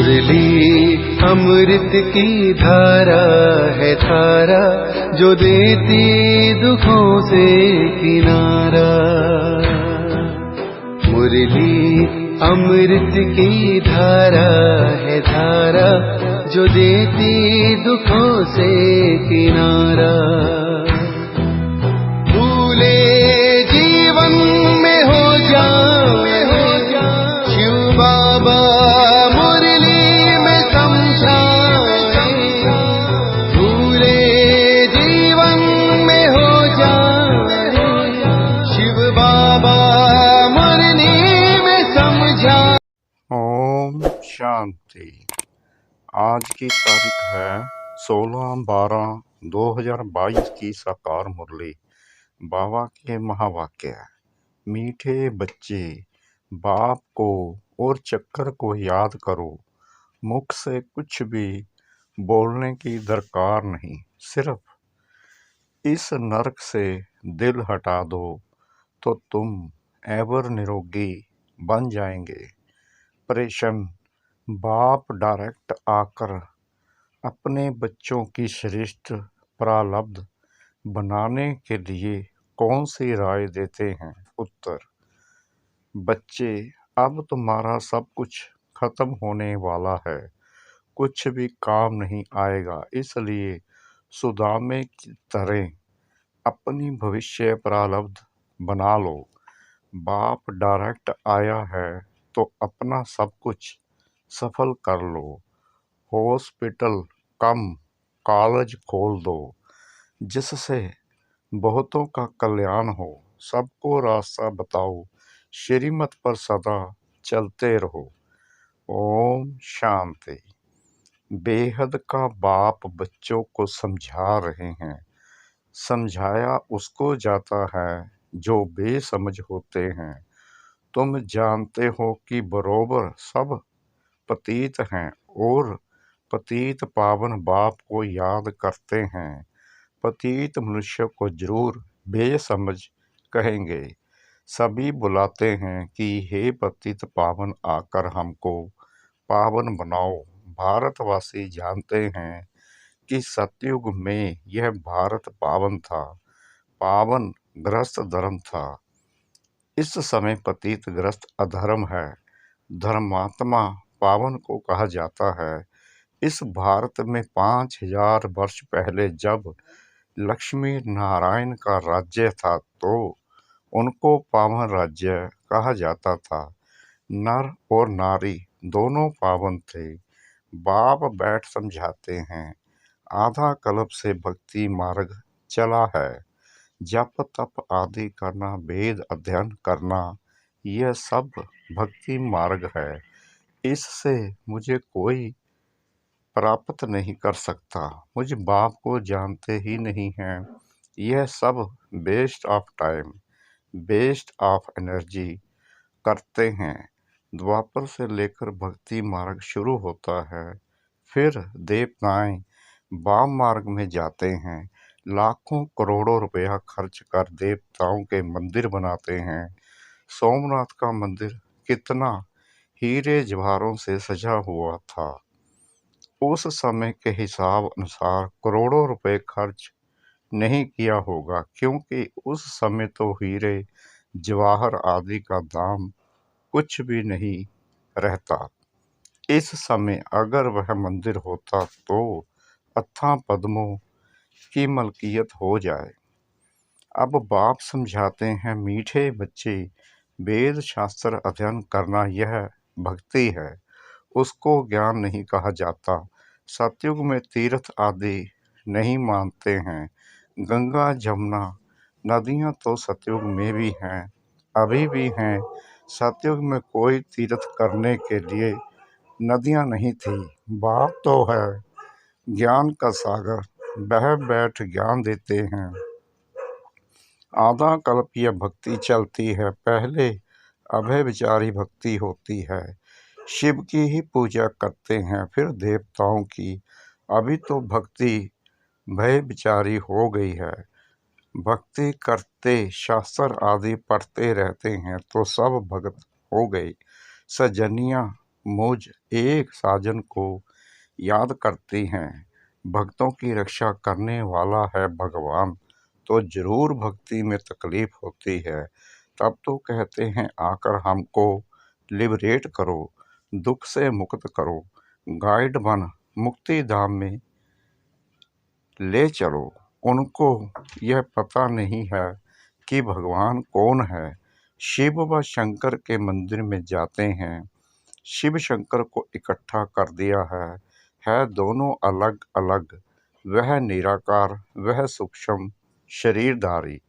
मुरली अमृत की धारा है धारा, जो देती दुखों से किनारा। मुरली अमृत की धारा है धारा, जो देती दुखों से किनारा। भूले जीवन में हो जाए शिव बाबा मुरली में समझाए। भूले जीवन में हो जाए शिव बाबा मुरली में समझाए। ओम शांति। आज की तारीख है 16/12/2022 की साकार मुरली। बाबा के महावाक्य। मीठे बच्चे, बाप को और चक्कर को याद करो। मुख से कुछ भी बोलने की दरकार नहीं, सिर्फ इस नरक से दिल हटा दो तो तुम एवर निरोगी बन जाएंगे। परेशान बाप डायरेक्ट आकर अपने बच्चों की श्रेष्ठ प्रारब्ध बनाने के लिए कौन सी राय देते हैं? उत्तर: बच्चे, अब तुम्हारा सब कुछ खत्म होने वाला है, कुछ भी काम नहीं आएगा, इसलिए सुदामे की तरह अपनी भविष्य प्रारब्ध बना लो। बाप डायरेक्ट आया है तो अपना सब कुछ सफल कर लो। हॉस्पिटल कम कॉलेज खोल दो, जिससे बहुतों का कल्याण हो। सबको रास्ता बताओ, श्रीमत पर सदा चलते रहो। ओम शांति। बेहद का बाप बच्चों को समझा रहे हैं। समझाया उसको जाता है जो बेसमझ होते हैं। तुम जानते हो कि बरोबर सब पतित हैं और पतित पावन बाप को याद करते हैं। पतित मनुष्य को जरूर बेसमझ कहेंगे। सभी बुलाते हैं कि हे पतित पावन, आकर हमको पावन बनाओ। भारतवासी जानते हैं कि सतयुग में यह भारत पावन था, पावन ग्रस्त धर्म था। इस समय पतित ग्रस्त अधर्म है। धर्मात्मा पावन को कहा जाता है। इस भारत में 5000 वर्ष पहले जब लक्ष्मी नारायण का राज्य था तो उनको पावन राज्य कहा जाता था। नर और नारी दोनों पावन थे। बाप बैठ समझाते हैं। आधा कल्प से भक्ति मार्ग चला है। जप तप आदि करना, वेद अध्ययन करना, यह सब भक्ति मार्ग है। इससे मुझे कोई प्राप्त नहीं कर सकता। मुझ बाप को जानते ही नहीं हैं। यह सब waste of time, waste of energy करते हैं। द्वापर से लेकर भक्ति मार्ग शुरू होता है। फिर देवताएं वाम मार्ग में जाते हैं। लाखों करोड़ों रुपया खर्च कर देवताओं के मंदिर बनाते हैं। सोमनाथ का मंदिर कितना हीरे जवाहरों से सजा हुआ था। उस समय के हिसाब अनुसार करोड़ों रुपए खर्च नहीं किया होगा, क्योंकि उस समय तो हीरे जवाहर आदि का दाम कुछ भी नहीं रहता। इस समय अगर वह मंदिर होता तो अथाह पद्मों की मलकियत हो जाए। अब बाप समझाते हैं, मीठे बच्चे, वेद शास्त्र अध्ययन करना यह भक्ति है, उसको ज्ञान नहीं कहा जाता। सतयुग में तीर्थ आदि नहीं मानते हैं। गंगा जमुना नदियाँ तो सतयुग में भी हैं, अभी भी हैं। सतयुग में कोई तीर्थ करने के लिए नदियाँ नहीं थी। बाप तो है ज्ञान का सागर, बह बैठ ज्ञान देते हैं। आधा कल्प यह भक्ति चलती है। पहले अभय विचारी भक्ति होती है, शिव की ही पूजा करते हैं, फिर देवताओं की। अभी तो भक्ति भय विचारी हो गई है। भक्ति करते शास्त्र आदि पढ़ते रहते हैं तो सब भगत हो गए। सजनियाँ मुझ एक साजन को याद करती हैं। भक्तों की रक्षा करने वाला है भगवान, तो जरूर भक्ति में तकलीफ होती है। तब तो कहते हैं आकर हमको लिबरेट करो, दुख से मुक्त करो, गाइड बन मुक्ति धाम में ले चलो। उनको यह पता नहीं है कि भगवान कौन है। शिव व शंकर के मंदिर में जाते हैं। शिव शंकर को इकट्ठा कर दिया है दोनों अलग अलग। वह निराकार, वह सूक्ष्म शरीरधारी।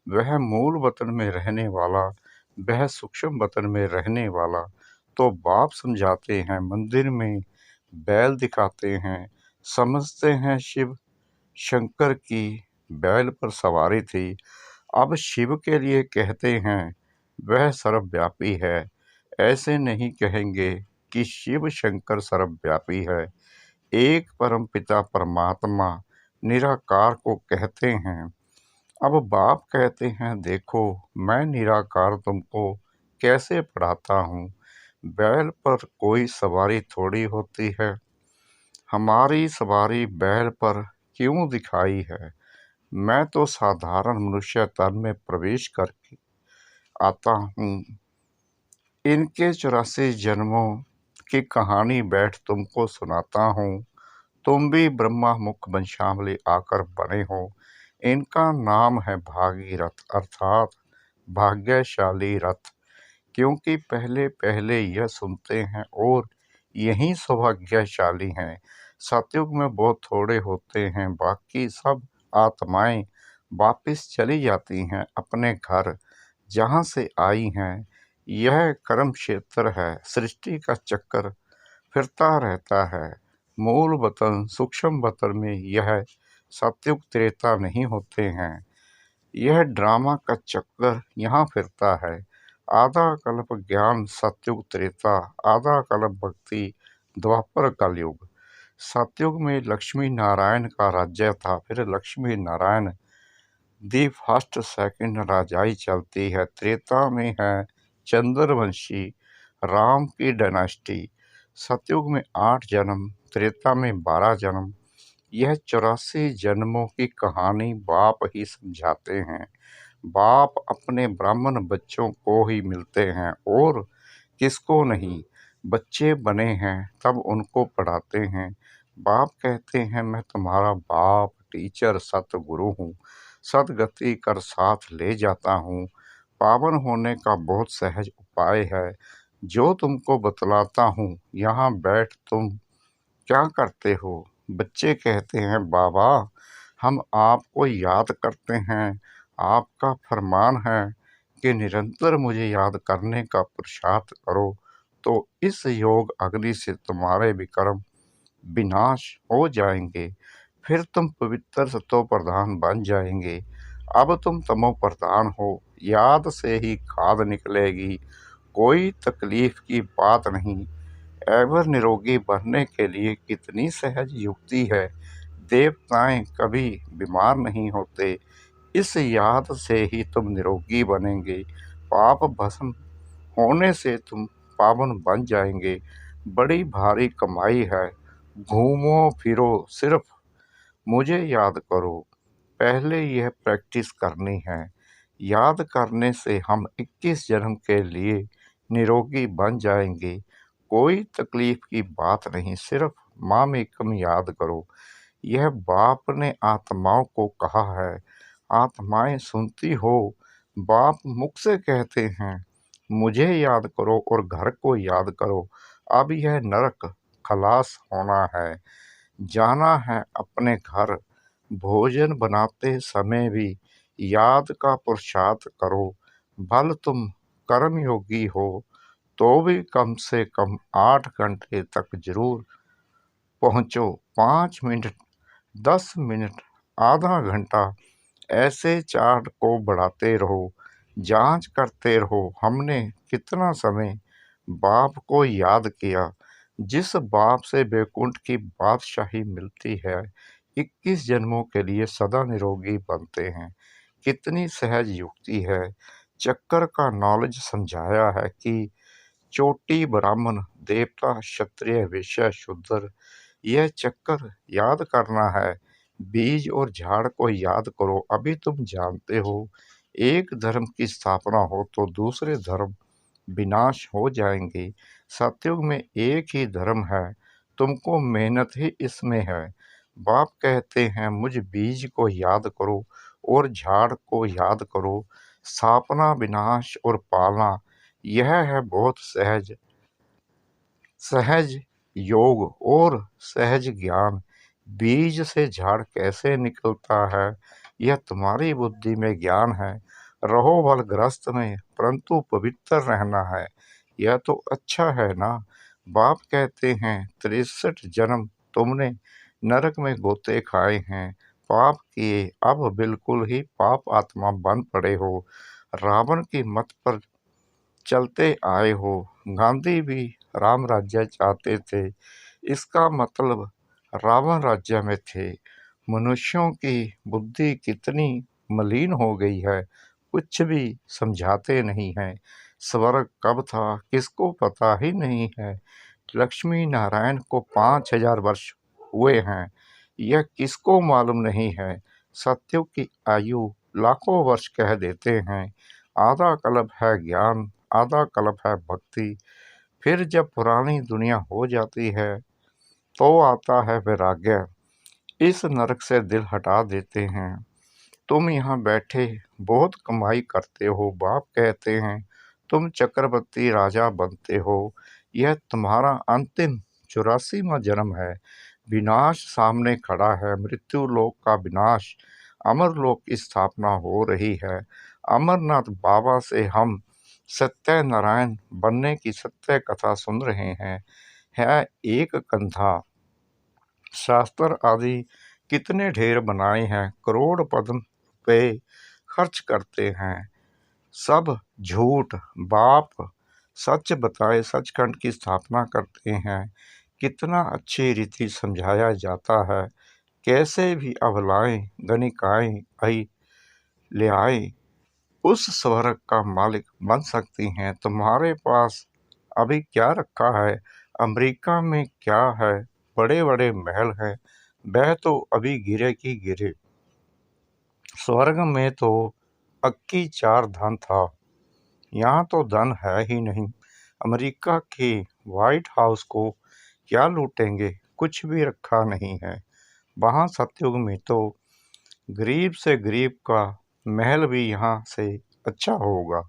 वह मूल वतन में रहने वाला, वह सूक्ष्म वतन में रहने वाला। तो बाप समझाते हैं, मंदिर में बैल दिखाते हैं। समझते हैं शिव शंकर की बैल पर सवारी थी। अब शिव के लिए कहते हैं वह सर्वव्यापी है। ऐसे नहीं कहेंगे कि शिव शंकर सर्वव्यापी है। एक परम पिता परमात्मा निराकार को कहते हैं। अब बाप कहते हैं, देखो मैं निराकार तुमको कैसे पढ़ाता हूँ। बैल पर कोई सवारी थोड़ी होती है। हमारी सवारी बैल पर क्यों दिखाई है। मैं तो साधारण मनुष्य तन में प्रवेश करके आता हूँ। इनके 84 जन्मों की कहानी बैठ तुमको सुनाता हूँ। तुम भी ब्रह्मा मुख वंशावली आकर बने हो। इनका नाम है भागीरथ, अर्थात भाग्यशाली रथ। क्योंकि पहले पहले यह सुनते हैं और यही सौभाग्यशाली हैं। सतयुग में बहुत थोड़े होते हैं, बाकी सब आत्माएं वापिस चली जाती हैं अपने घर जहाँ से आई हैं। यह कर्म क्षेत्र है, सृष्टि का चक्कर फिरता रहता है। मूल वतन सूक्ष्म वतन में यह सतयुग त्रेता नहीं होते हैं। यह ड्रामा का चक्कर यहाँ फिरता है। आधा कल्प ज्ञान सतयुग त्रेता, आधा कल्प भक्ति द्वापर कलयुग। सतयुग में लक्ष्मी नारायण का राज्य था, फिर Lakshmi Narayan the first second राजाई चलती है। त्रेता में है चंद्रवंशी राम की डायनास्टी। सतयुग में 8 जन्म, त्रेता में 12 जन्म। यह 84 जन्मों की कहानी बाप ही समझाते हैं। बाप अपने ब्राह्मण बच्चों को ही मिलते हैं और किसको नहीं। बच्चे बने हैं तब उनको पढ़ाते हैं। बाप कहते हैं, मैं तुम्हारा बाप, टीचर, सतगुरु हूँ। सदगति कर साथ ले जाता हूँ। पावन होने का बहुत सहज उपाय है जो तुमको बतलाता हूँ। यहाँ बैठ तुम क्या करते हो। बच्चे कहते हैं, बाबा हम आपको याद करते हैं। आपका फरमान है कि निरंतर मुझे याद करने का पुरुषार्थ करो, तो इस योग अग्नि से तुम्हारे विक्रम विनाश हो जाएंगे। फिर तुम पवित्र सतो प्रधान बन जाएंगे। अब तुम तमो प्रधान हो, याद से ही खाद निकलेगी। कोई तकलीफ की बात नहीं। एवर निरोगी बनने के लिए कितनी सहज युक्ति है। देवताएं कभी बीमार नहीं होते। इस याद से ही तुम निरोगी बनेंगे। पाप भस्म होने से तुम पावन बन जाएंगे। बड़ी भारी कमाई है। घूमो फिरो सिर्फ मुझे याद करो। पहले यह प्रैक्टिस करनी है। याद करने से हम 21 जन्म के लिए निरोगी बन जाएंगे। कोई तकलीफ की बात नहीं, सिर्फ मामेकम याद करो। यह बाप ने आत्माओं को कहा है। आत्माएं सुनती हो। बाप मुख से कहते हैं, मुझे याद करो और घर को याद करो। अब यह नरक खलास होना है, जाना है अपने घर। भोजन बनाते समय भी याद का पुरुषार्थ करो। भल तुम कर्मयोगी हो तो भी कम से कम 8 घंटे तक जरूर पहुँचो। 5 मिनट, 10 मिनट, आधा घंटा, ऐसे चार्ट को बढ़ाते रहो। जांच करते रहो हमने कितना समय बाप को याद किया। जिस बाप से बैकुंठ की बादशाही मिलती है, 21 जन्मों के लिए सदा निरोगी बनते हैं। कितनी सहज युक्ति है। चक्कर का नॉलेज समझाया है कि चोटी ब्राह्मण, देवता, क्षत्रिय, वैश्य, शूद्र, यह चक्कर याद करना है। बीज और झाड़ को याद करो। अभी तुम जानते हो, एक धर्म की स्थापना हो तो दूसरे धर्म विनाश हो जाएंगे। सतयुग में एक ही धर्म है, तुमको मेहनत ही इसमें है। बाप कहते हैं, मुझ बीज को याद करो और झाड़ को याद करो। स्थापना, विनाश और पालना, यह है बहुत सहज सहज योग और सहज ज्ञान। बीज से झाड़ कैसे निकलता है, यह तुम्हारी बुद्धि में ज्ञान है। रहो भलग्रस्त में, परंतु पवित्र रहना है। यह तो अच्छा है ना। बाप कहते हैं, 63 जन्म तुमने नरक में गोते खाए हैं, पाप किए, अब बिल्कुल ही पाप आत्मा बन पड़े हो। रावण की मत पर चलते आए हो। गांधी भी राम राज्य चाहते थे, इसका मतलब रावण राज्य में थे। मनुष्यों की बुद्धि कितनी मलिन हो गई है, कुछ भी समझाते नहीं है। स्वर्ग कब था, किसको पता ही नहीं है। लक्ष्मी नारायण को 5000 वर्ष हुए हैं, यह किसको मालूम नहीं है। सत्युग की आयु लाखों वर्ष कह देते हैं। आधा कल्प है ज्ञान, आधा कल्प है भक्ति। फिर जब पुरानी दुनिया हो जाती है तो आता है वैराग्य। इस नरक से दिल हटा देते हैं। तुम यहाँ बैठे बहुत कमाई करते हो। बाप कहते हैं, तुम चक्रवर्ती राजा बनते हो। यह तुम्हारा अंतिम 84वां जन्म है। विनाश सामने खड़ा है, मृत्यु लोक का विनाश, अमर लोक की स्थापना हो रही है। अमरनाथ बाबा से हम सत्यनारायण बनने की सत्य कथा सुन रहे हैं। है एक कंधा। शास्त्र आदि कितने ढेर बनाए हैं, करोड़ पद्म पे खर्च करते हैं, सब झूठ। बाप सच बताए सचखंड की स्थापना करते हैं। कितना अच्छी रीति समझाया जाता है। कैसे भी अबलाएं गणिकाएं आई ले आए, उस स्वर्ग का मालिक बन सकती हैं। तुम्हारे पास अभी क्या रखा है? अमेरिका में क्या है? बड़े बड़े महल हैं, वह तो अभी गिरे की गिरे। स्वर्ग में तो अक्की 4 धन था, यहाँ तो धन है ही नहीं। अमेरिका के व्हाइट हाउस को क्या लूटेंगे, कुछ भी रखा नहीं है। वहाँ सतयुग में तो गरीब से गरीब का महल भी यहाँ से अच्छा होगा,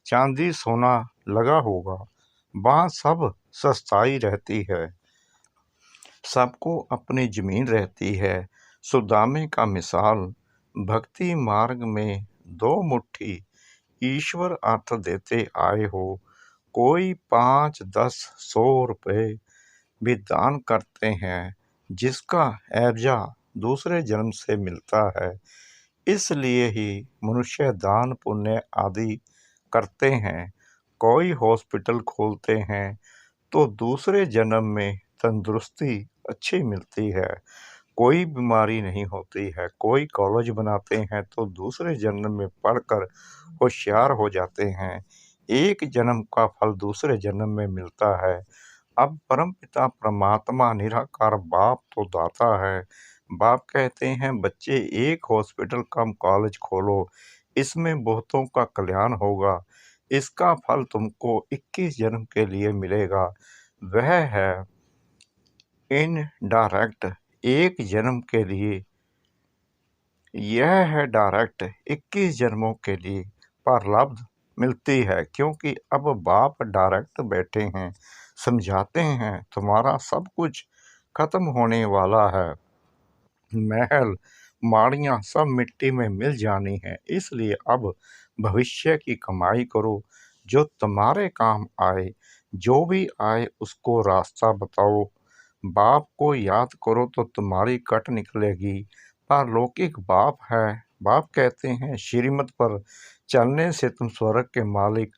चांदी सोना लगा होगा। वहाँ सब सस्ताई रहती है, सबको अपनी जमीन रहती है। सुदामे का मिसाल, भक्ति मार्ग में 2 मुट्ठी ईश्वर अर्थ देते आए हो। कोई 5, 10, 100 रुपए भी दान करते हैं, जिसका एवजा दूसरे जन्म से मिलता है। इसलिए ही मनुष्य दान पुण्य आदि करते हैं। कोई हॉस्पिटल खोलते हैं तो दूसरे जन्म में तंदुरुस्ती अच्छी मिलती है, कोई बीमारी नहीं होती है। कोई कॉलेज बनाते हैं तो दूसरे जन्म में पढ़कर होशियार हो जाते हैं। एक जन्म का फल दूसरे जन्म में मिलता है। अब परमपिता परमात्मा निराकार बाप तो दाता है। बाप कहते हैं, बच्चे एक हॉस्पिटल कम कॉलेज खोलो, इसमें बहुतों का कल्याण होगा। इसका फल तुमको 21 जन्म के लिए मिलेगा। वह है इनडायरेक्ट, एक जन्म के लिए। यह है डायरेक्ट, 21 जन्मों के लिए प्रारब्ध मिलती है। क्योंकि अब बाप डायरेक्ट बैठे हैं, समझाते हैं, तुम्हारा सब कुछ खत्म होने वाला है। महल माड़ियाँ सब मिट्टी में मिल जानी है। इसलिए अब भविष्य की कमाई करो, जो तुम्हारे काम आए। जो भी आए उसको रास्ता बताओ। बाप को याद करो तो तुम्हारी कट निकलेगी। पारलौकिक बाप है। बाप कहते हैं, श्रीमत पर चलने से तुम स्वर्ग के मालिक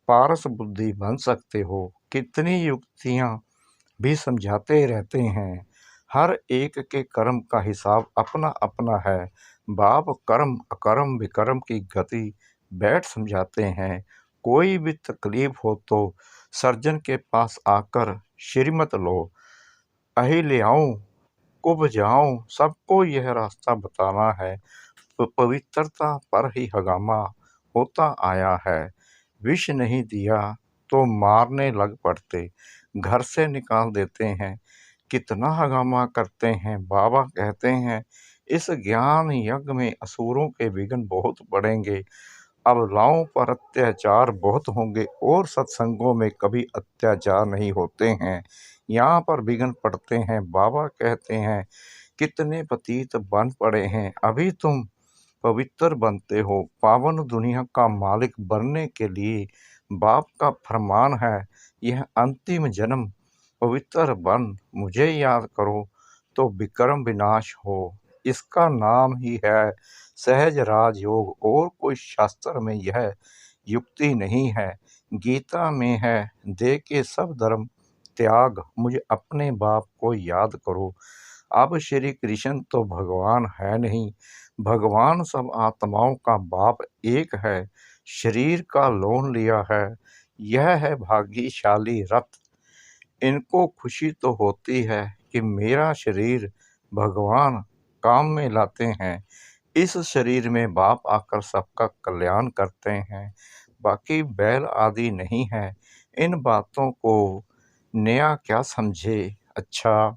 पारस बुद्धि बन सकते हो। कितनी युक्तियाँ भी समझाते रहते हैं। हर एक के कर्म का हिसाब अपना अपना है। बाप कर्म अकर्म विकर्म की गति बैठ समझाते हैं। कोई भी तकलीफ हो तो सर्जन के पास आकर श्रीमत लो, अहिल्याओं को बजाओ, सबको यह रास्ता बताना है। पवित्रता पर ही हगामा होता आया है। विष नहीं दिया तो मारने लग पड़ते, घर से निकाल देते हैं। कितना हगामा करते हैं। बाबा कहते हैं इस ज्ञान यज्ञ में असुरों के विघ्न बहुत पड़ेंगे, अबलाओं पर अत्याचार बहुत होंगे और सत्संगों में कभी अत्याचार नहीं होते हैं, यहाँ पर विघ्न पड़ते हैं। बाबा कहते हैं कितने पतित बन पड़े हैं, अभी तुम पवित्र बनते हो। पावन दुनिया का मालिक बनने के लिए बाप का फरमान है, यह अंतिम जन्म पवित्र बन मुझे याद करो तो विक्रम विनाश हो। इसका नाम ही है सहज राजयोग, और कोई शास्त्र में यह युक्ति नहीं है। गीता में है दे के सब धर्म त्याग, मुझे अपने बाप को याद करो। अब श्री कृष्ण तो भगवान है नहीं, भगवान सब आत्माओं का बाप एक है। शरीर का लोन लिया है, यह है भाग्यशाली रथ। इनको खुशी तो होती है कि मेरा शरीर भगवान काम में लाते हैं। इस शरीर में बाप आकर सबका कल्याण करते हैं, बाकी बैल आदि नहीं है। इन बातों को नया क्या समझे। अच्छा,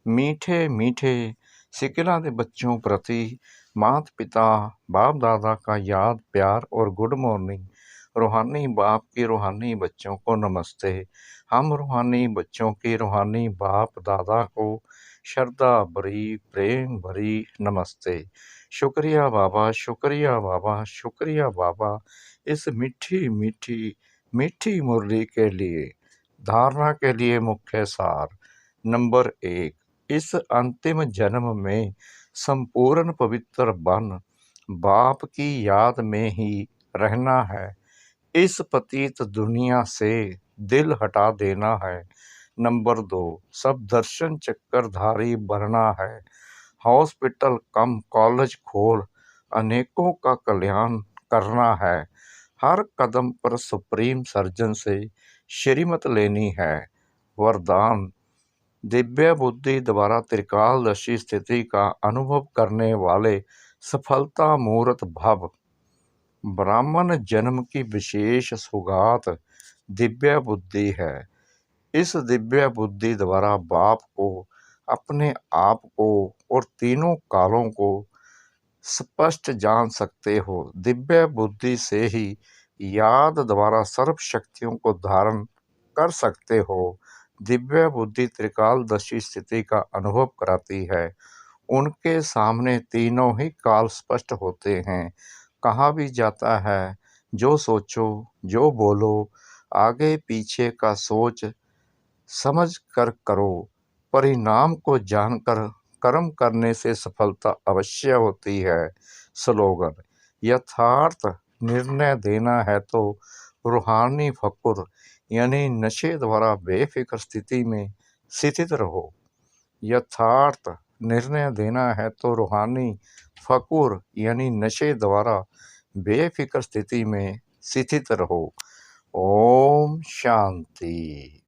मीठे मीठे सिकलाते बच्चों प्रति माता पिता बाप दादा का याद प्यार और गुड मॉर्निंग। रूहानी बाप की रूहानी बच्चों को नमस्ते। हम रूहानी बच्चों की रूहानी बाप दादा को श्रद्धा भरी प्रेम भरी नमस्ते। शुक्रिया बाबा, शुक्रिया बाबा, शुक्रिया बाबा, इस मीठी मीठी मीठी मुरली के लिए। धारणा के लिए मुख्य सार। नंबर 1, इस अंतिम जन्म में संपूर्ण पवित्र बन बाप की याद में ही रहना है। इस पतित दुनिया से दिल हटा देना है। नंबर 2, सब दर्शन चक्रधारी बनना है। हॉस्पिटल कम कॉलेज खोल अनेकों का कल्याण करना है। हर कदम पर सुप्रीम सर्जन से श्रीमत लेनी है। वरदान, दिव्य बुद्धि द्वारा त्रिकालदर्शी स्थिति का अनुभव करने वाले सफलता मूर्त भव। ब्राह्मण जन्म की विशेष सौगात दिव्य बुद्धि है। इस दिव्य बुद्धि द्वारा बाप को, अपने आप को और तीनों कालों को स्पष्ट जान सकते हो। दिव्य बुद्धि से ही याद द्वारा सर्व शक्तियों को धारण कर सकते हो। दिव्य बुद्धि त्रिकालदर्शी स्थिति का अनुभव कराती है। उनके सामने तीनों ही काल स्पष्ट होते हैं। कहा भी जाता है जो सोचो जो बोलो आगे पीछे का सोच समझ कर करो, परिणाम को जानकर कर्म करने से सफलता अवश्य होती है। स्लोगन, यथार्थ निर्णय देना है तो रूहानी फकुर यानी नशे द्वारा बेफिक्र स्थिति में स्थित रहो। यथार्थ निर्णय देना है तो रूहानी फकुर यानी नशे द्वारा बेफिक्र स्थिति में स्थित रहो। ओम शांति।